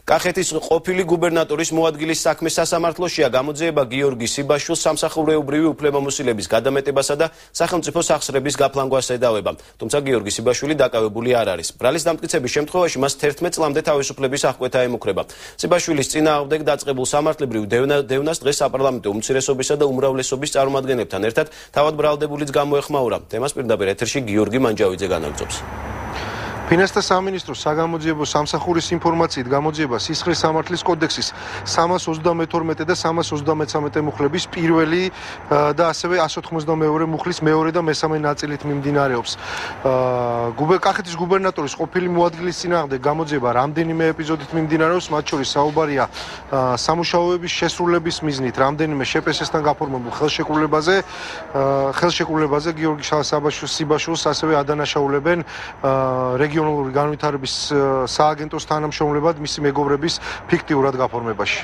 კახეთის ყოფილი გუბერნატორის მოადგილის საქმის სასამართლოშია გამოძიება გიორგი სიბაშვილს სამსახურეობრივი უფლებამოსილების გადამეტებასა და სახელმწიფო სახსრების გაფლანგვას ედავება. თუმცა გიორგი სიბაშვილი დაკავებული არ არის. ბრალის დამტკიცების შემთხვევაში მას 11 წლამდე თავისუფლების აღკვეთა ემუქრება. სიბაშვილის წინააღმდეგ დაწყებულ სამართლებრივ დევნას დღეს საპარლამენტო უმცირესობისა და უმრავლესობის წარმომადგენლებთან ერთად თავად ბრალდებულიც გამოეხმაურა. თემას პირდაპირ ეთერში გიორგი მანჯავიძე განაგრძობს. ფინანსთა სამინისტროს საგამოძიებო სამსახურის ინფორმაციით გამოძიება სისხლის სამართლის კოდექსის 332 და 333 მუხლების პირველი და ასევე 192 მუხლის მეორე და მესამე ნაწილით მიმდინარეობს. კახეთის გუბერნატორის ყოფილი მოადგილის წინააღმდეგ გამოძიება რამდენიმე ეპიზოდით მიმდინარეობს, მათ შორის საუბარია სამუშაოების შესრულების მიზნით რამდენიმე შეპესესთან გაფორმებულ ხელშეკრულებაზე გიორგი სიბაშვილს ასევე ადანაშაულებენ რეგიონალური განვითარების სააგენტოს თანამშრომლებად მისი მეგობრების ფიქტიურად გაფორმებაში.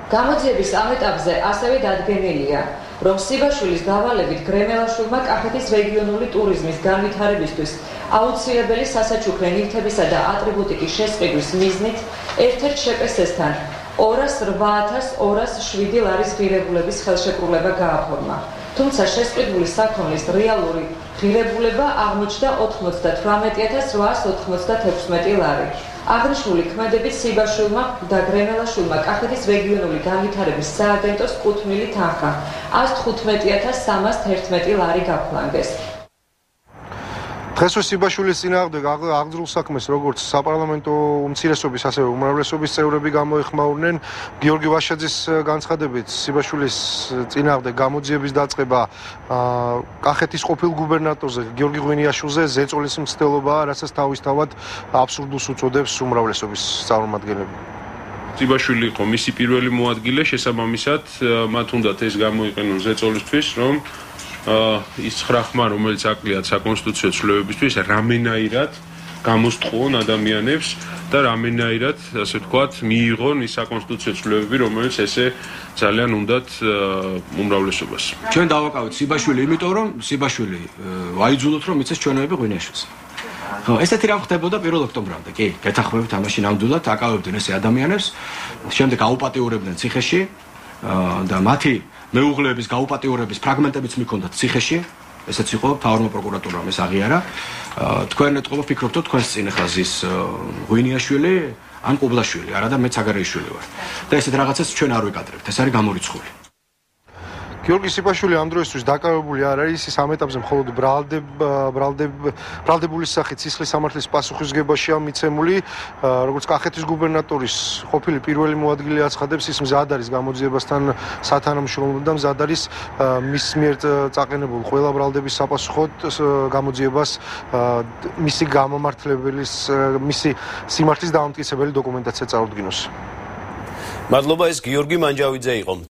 გამოძიების ამ ეტაპზე ასევე დადგენილია, რომ სიბაშვილის დავალებით გრემელაშვილმა კახეთის რეგიონული ტურიზმის განვითარებისთვის აუცილებელი სასაჩუქრე ნივთებისა და ატრიბუტიკის შესყიდვის მიზნით ერთ-ერთ შეპესესთან 208.207 ლარის ღირებულების ხელშეკრულება გააფორმა. თუმცა შესყიდული საქონლის რეალური ღირებულება აღმოჩნდა 98.886 ლარი. აღნიშნული ქმედებით სიბაშვილმა და გრემელაშვილმა კახეთის რეგიონული განვითარების სააგენტოს კუთვნილი თანხა 115.311 ლარი გაფლანგეს. დღესვე სიბაშვილის წინააღმდეგ აღძრულ საქმეს როგორც საპარლამენტო უმცირესობის ასევე უმრავლესობის წევრები გამოეხმაურნენ. გიორგი ვაშაძის განცხადებით სიბაშვილის წინააღმდეგ გამოძიების დაწყება კახეთის ყოფილ გუბერნატორზე გიორგი ღვინიაშვილზე ზეწოლის მცდელობაა, რასაც თავისთავად აბსურდულს უწოდებს უმრავლესობის წარმომადგენლები. სიბაშვილი იყო მისი პირველი მოადგილე, შესაბამისად მათ უნდათ ეს გამოიყენონ ზეწოლისთვის, რომ ის ხრახმა, რომელიც აკლიათ საკონსტიტუციო ცვლილებებისთვის, რამენაირად გამოსტყუონ ადამიანებს და რამენაირად, ასე ვთქვათ, მიიღონ ის საკონსტიტუციო ცვლილებები, რომელიც ესე ძალიან უნდათ უმრავლესობას. ჩვენ დავაკავეთ სიბაშვილი, იმიტომ რომ სიბაშვილი აიძულოთ, რომ იცეს ჩვენები ღვინიაშვილს. ესეთი რამ ხდებოდა 1 ოქტომბრამდე, კი, გეთახმებით ამაში ნამდვილად აკავებდნენ ესე ადამიანებს, შემდეგ აუპატიურებდნენ ციხეში და მათი მეუღლეების გაუპატიურების ფრაგმენტებიც მიქონდათ ციხეში, ესეც იყო მთავრობა პროკურატურამ ეს აღიარა. თქვენ ეთყობა ფიქრობთ, რომ თქვენს წინ ახლა ზის ღვინიაშვილი ან ყუბლაშვილი, არა და მეც აგარეიშვილი ვარ. და ესეთ რაღაცას ჩვენ არ ვიკადრებთ, ეს არის გამორიცხული. გიორგი სიბაშვილი ამ დროისთვის დაკავებული არ არის, ის ამ ეტაპზე მხოლოდ ბრალდებულის სახით სისხლის სამართლის პასუხისგებაშია მიცემული, როგორც კახეთის გუბერნატორის ყოფილი პირველი მოადგილე აცხადებს, ის მზად არის გამოძიებასთან სათანამშრომლოდ და მზად არის მის მიერ წაყენებულ ყველა ბრალდების საპასუხოდ გამოძიებას მისი გამომართლებლის, მისი სიმართლის დამამტკიცებელი დოკუმენტაცია წარუდგინოს. მადლობა, ეს გიორგი მანჯავიძე იყო.